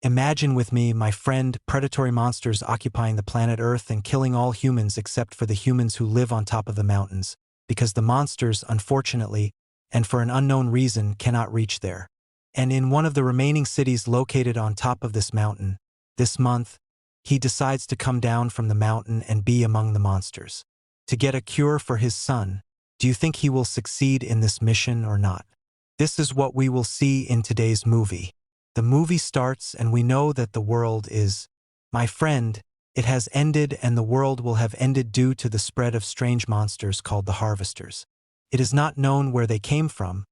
Imagine with me, my friend, predatory monsters occupying the planet Earth and killing all humans except for the humans who live on top of the mountains, because the monsters, unfortunately, and for an unknown reason, cannot reach there. And in one of the remaining cities located on top of this mountain, this month, he decides to come down from the mountain and be among the monsters. To get a cure for his son, do you think he will succeed in this mission or not? This is what we will see in today's movie. The movie starts and we know that the world is, my friend, it has ended and the world will have ended due to the spread of strange monsters called the harvesters. It is not known where they came from,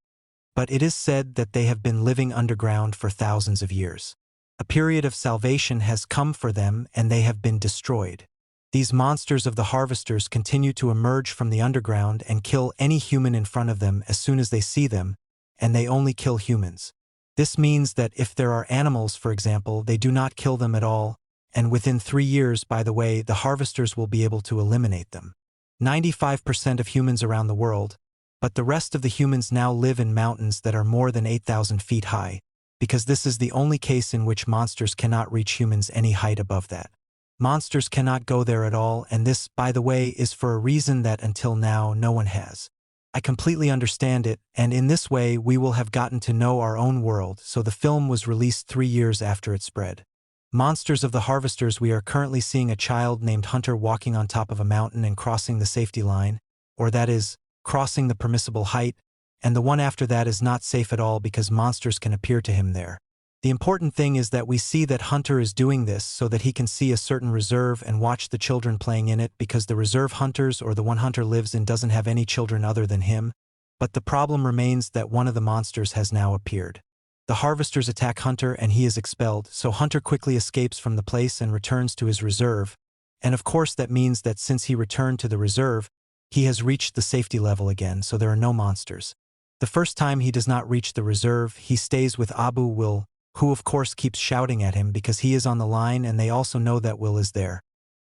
but it is said that they have been living underground for thousands of years. A period of salvation has come for them and they have been destroyed. These monsters of the harvesters continue to emerge from the underground and kill any human in front of them as soon as they see them, and they only kill humans. This means that if there are animals, for example, they do not kill them at all, and within 3 years, by the way, the harvesters will be able to eliminate them. 95% of humans around the world, but the rest of the humans now live in mountains that are more than 8,000 feet high, because this is the only case in which monsters cannot reach humans any height above that. Monsters cannot go there at all, and this, by the way, is for a reason that until now no one has. I completely understand it, and in this way we will have gotten to know our own world, so the film was released 3 years after it spread. Monsters of the Harvesters. We are currently seeing a child named Hunter walking on top of a mountain and crossing the safety line, or that is, crossing the permissible height, and the one after that is not safe at all because monsters can appear to him there. The important thing is that we see that Hunter is doing this so that he can see a certain reserve and watch the children playing in it, because the reserve hunters or the one Hunter lives in doesn't have any children other than him, but the problem remains that one of the monsters has now appeared. The harvesters attack Hunter and he is expelled, so Hunter quickly escapes from the place and returns to his reserve, and of course that means that since he returned to the reserve, he has reached the safety level again, so there are no monsters. The first time he does not reach the reserve, he stays with Abu Will, who of course keeps shouting at him because he is on the line and they also know that Will is there.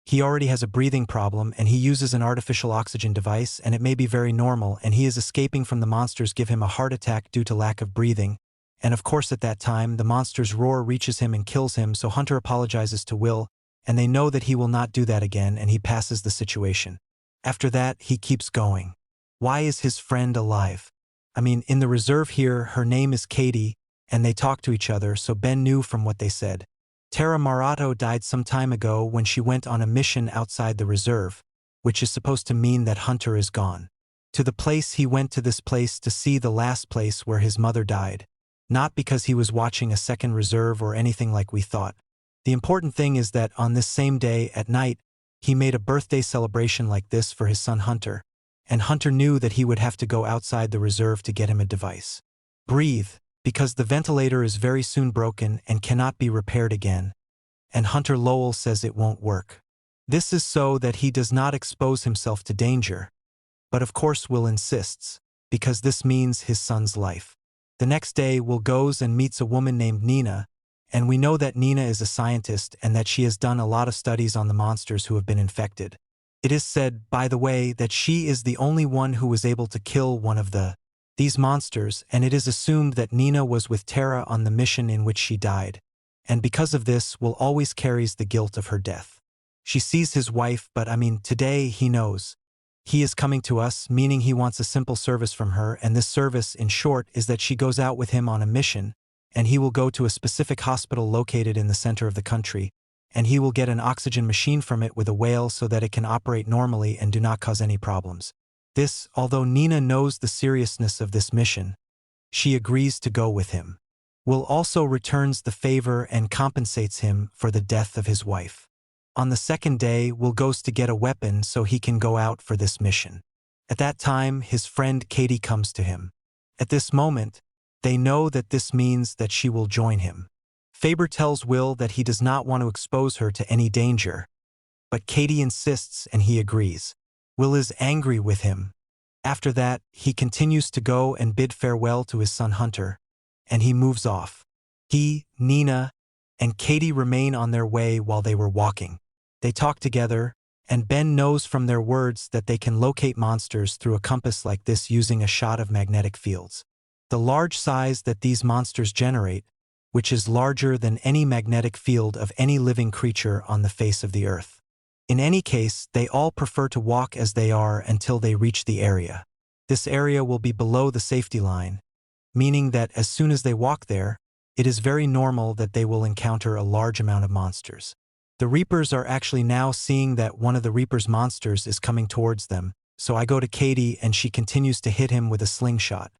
He already has a breathing problem and he uses an artificial oxygen device, and it may be very normal, and he is escaping from the monsters give him a heart attack due to lack of breathing. And of course at that time, the monster's roar reaches him and kills him, so Hunter apologizes to Will, and they know that he will not do that again, and he passes the situation. After that, he keeps going. Why is his friend alive? I mean, in the reserve here, her name is Katie, and they talk to each other, so Ben knew from what they said. Tara Marato died some time ago when she went on a mission outside the reserve, which is supposed to mean that Hunter is gone. To the place he went to this place to see the last place where his mother died. Not because he was watching a second reserve or anything like we thought. The important thing is that on this same day, at night, he made a birthday celebration like this for his son Hunter, and Hunter knew that he would have to go outside the reserve to get him a device. Breathe, because the ventilator is very soon broken and cannot be repaired again, and Hunter Lowell says it won't work. This is so that he does not expose himself to danger, but of course Will insists, because this means his son's life. The next day, Will goes and meets a woman named Nina, and we know that Nina is a scientist and that she has done a lot of studies on the monsters who have been infected. It is said, by the way, that she is the only one who was able to kill one of these monsters, and it is assumed that Nina was with Tara on the mission in which she died, and because of this, Will always carries the guilt of her death. She sees his wife, but today he knows. He is coming to us, meaning he wants a simple service from her, and this service, in short, is that she goes out with him on a mission, and he will go to a specific hospital located in the center of the country, and he will get an oxygen machine from it with a whale so that it can operate normally and do not cause any problems. This, although Nina knows the seriousness of this mission, she agrees to go with him. Will also returns the favor and compensates him for the death of his wife. On the second day, Will goes to get a weapon so he can go out for this mission. At that time, his friend Katie comes to him. At this moment, they know that this means that she will join him. Faber tells Will that he does not want to expose her to any danger, but Katie insists and he agrees. Will is angry with him. After that, he continues to go and bid farewell to his son Hunter, and he moves off. He, Nina, and Katie remain on their way while they were walking. They talk together, and Ben knows from their words that they can locate monsters through a compass like this using a shot of magnetic fields. The large size that these monsters generate, which is larger than any magnetic field of any living creature on the face of the earth. In any case, they all prefer to walk as they are until they reach the area. This area will be below the safety line, meaning that as soon as they walk there, it is very normal that they will encounter a large amount of monsters. The Reapers are actually now seeing that one of the Reaper's monsters is coming towards them, so I go to Katie and she continues to hit him with a slingshot.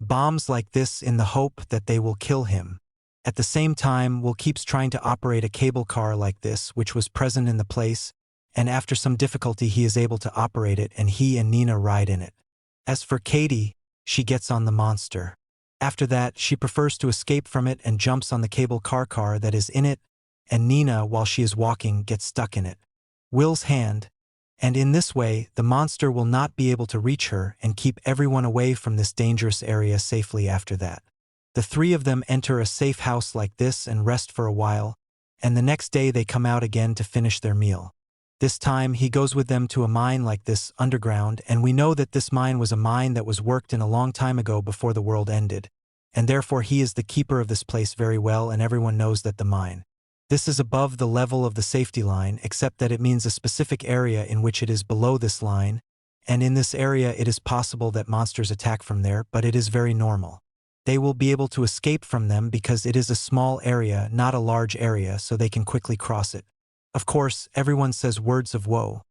Bombs like this in the hope that they will kill him. At the same time, Will keeps trying to operate a cable car like this, which was present in the place, and after some difficulty he is able to operate it and he and Nina ride in it. As for Katie, she gets on the monster. After that, she prefers to escape from it and jumps on the cable car that is in it, and Nina, while she is walking, gets stuck in it. Will's hand, and in this way, the monster will not be able to reach her and keep everyone away from this dangerous area safely after that. The three of them enter a safe house like this and rest for a while, and the next day they come out again to finish their meal. This time, he goes with them to a mine like this, underground, and we know that this mine was a mine that was worked in a long time ago before the world ended, and therefore he is the keeper of this place very well and everyone knows that the mine. This is above the level of the safety line, except that it means a specific area in which it is below this line, and in this area it is possible that monsters attack from there, but it is very normal. They will be able to escape from them because it is a small area, not a large area, so they can quickly cross it. Of course, everyone says words of woe,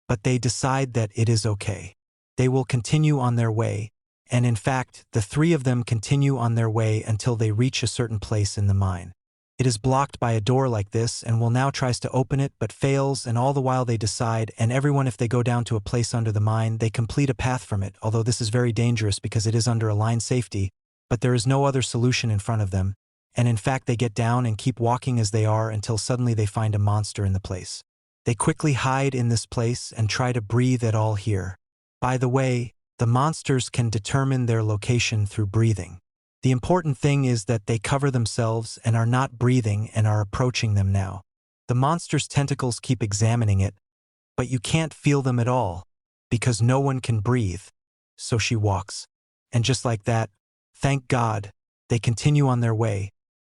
but they decide that it is okay. They will continue on their way, and in fact, the three of them continue on their way until they reach a certain place in the mine. It is blocked by a door like this, and Will now tries to open it but fails, and all the while they decide, and everyone, if they go down to a place under the mine, they complete a path from it, although this is very dangerous because it is under a line safety, but there is no other solution in front of them, and in fact they get down and keep walking as they are until suddenly they find a monster in the place. They quickly hide in this place and try to breathe at all here. By the way, the monsters can determine their location through breathing. The important thing is that they cover themselves and are not breathing and are approaching them now. The monster's tentacles keep examining it, but you can't feel them at all, because no one can breathe. So she walks. And just like that, thank God, they continue on their way.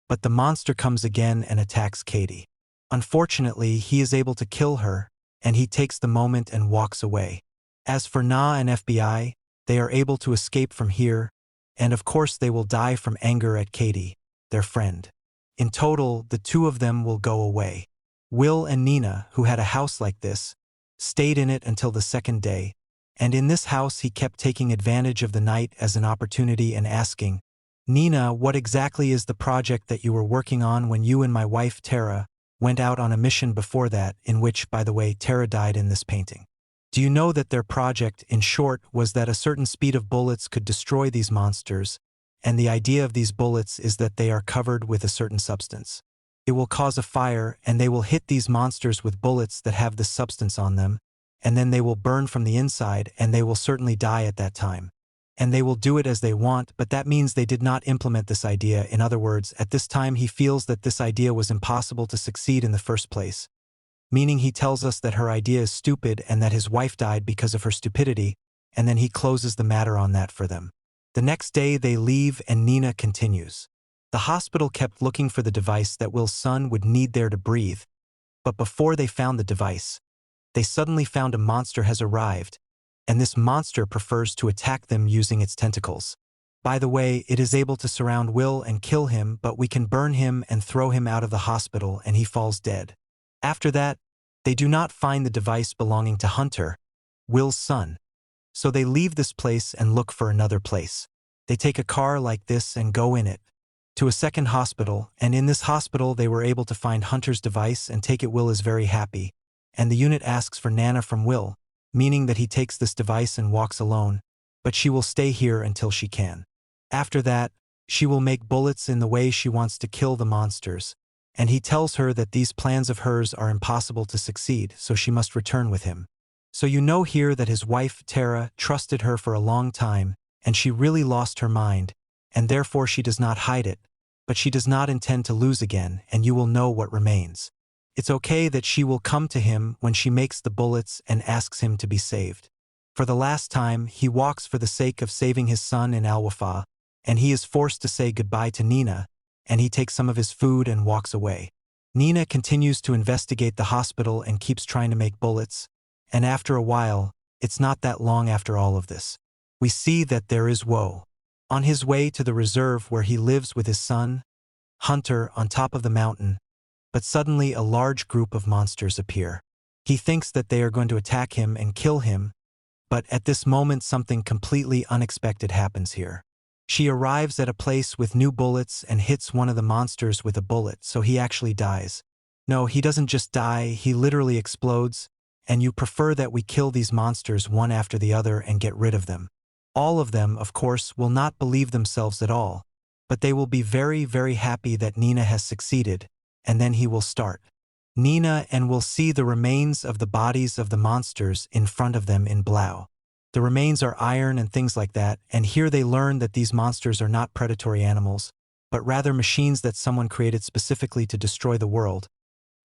But the monster comes again and attacks Katie. Unfortunately, he is able to kill her, and he takes the moment and walks away. As for Na and FBI, they are able to escape from here, and of course they will die from anger at Katie, their friend. In total, the two of them will go away. Will and Nina, who had a house like this, stayed in it until the second day, and in this house he kept taking advantage of the night as an opportunity and asking, "Nina, what exactly is the project that you were working on when you and my wife Tara went out on a mission before that, in which, by the way, Tara died in this painting? Do you know that their project, in short, was that a certain speed of bullets could destroy these monsters, and the idea of these bullets is that they are covered with a certain substance. It will cause a fire, and they will hit these monsters with bullets that have this substance on them, and then they will burn from the inside, and they will certainly die at that time. And they will do it as they want, but that means they did not implement this idea. In other words, at this time he feels that this idea was impossible to succeed in the first place. Meaning he tells us that her idea is stupid and that his wife died because of her stupidity, and then he closes the matter on that for them. The next day they leave and Nina continues. The hospital kept looking for the device that Will's son would need there to breathe, but before they found the device, they suddenly found a monster has arrived, and this monster prefers to attack them using its tentacles. By the way, it is able to surround Will and kill him, but we can burn him and throw him out of the hospital and he falls dead. After that, they do not find the device belonging to Hunter, Will's son. So they leave this place and look for another place. They take a car like this and go in it to a second hospital, and in this hospital they were able to find Hunter's device and take it. Will is very happy, and the unit asks for Nana from Will, meaning that he takes this device and walks alone, but she will stay here until she can. After that, she will make bullets in the way she wants to kill the monsters, and he tells her that these plans of hers are impossible to succeed, so she must return with him. So you know here that his wife, Tara, trusted her for a long time, and she really lost her mind, and therefore she does not hide it, but she does not intend to lose again, and you will know what remains. It's okay that she will come to him when she makes the bullets and asks him to be saved. For the last time, he walks for the sake of saving his son in Al Wafa, and he is forced to say goodbye to Nina, and he takes some of his food and walks away. Nina continues to investigate the hospital and keeps trying to make bullets, and after a while, it's not that long after all of this, we see that there is Woe on his way to the reserve where he lives with his son, Hunter, on top of the mountain, but suddenly a large group of monsters appear. He thinks that they are going to attack him and kill him, but at this moment something completely unexpected happens here. She arrives at a place with new bullets and hits one of the monsters with a bullet, so he actually dies. No, he doesn't just die, he literally explodes, and you prefer that we kill these monsters one after the other and get rid of them. All of them, of course, will not believe themselves at all, but they will be very, very happy that Nina has succeeded, and then he will start. Nina and will see the remains of the bodies of the monsters in front of them in Blau. The remains are iron and things like that, and here they learn that these monsters are not predatory animals, but rather machines that someone created specifically to destroy the world.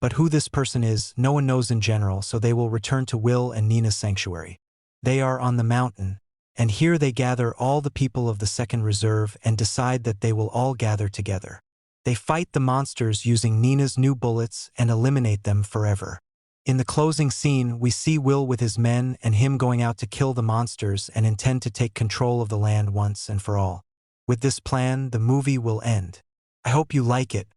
But who this person is, no one knows in general, so they will return to Will and Nina's sanctuary. They are on the mountain, and here they gather all the people of the second reserve and decide that they will all gather together. They fight the monsters using Nina's new bullets and eliminate them forever. In the closing scene, we see Will with his men and him going out to kill the monsters and intend to take control of the land once and for all. With this plan, the movie will end. I hope you like it.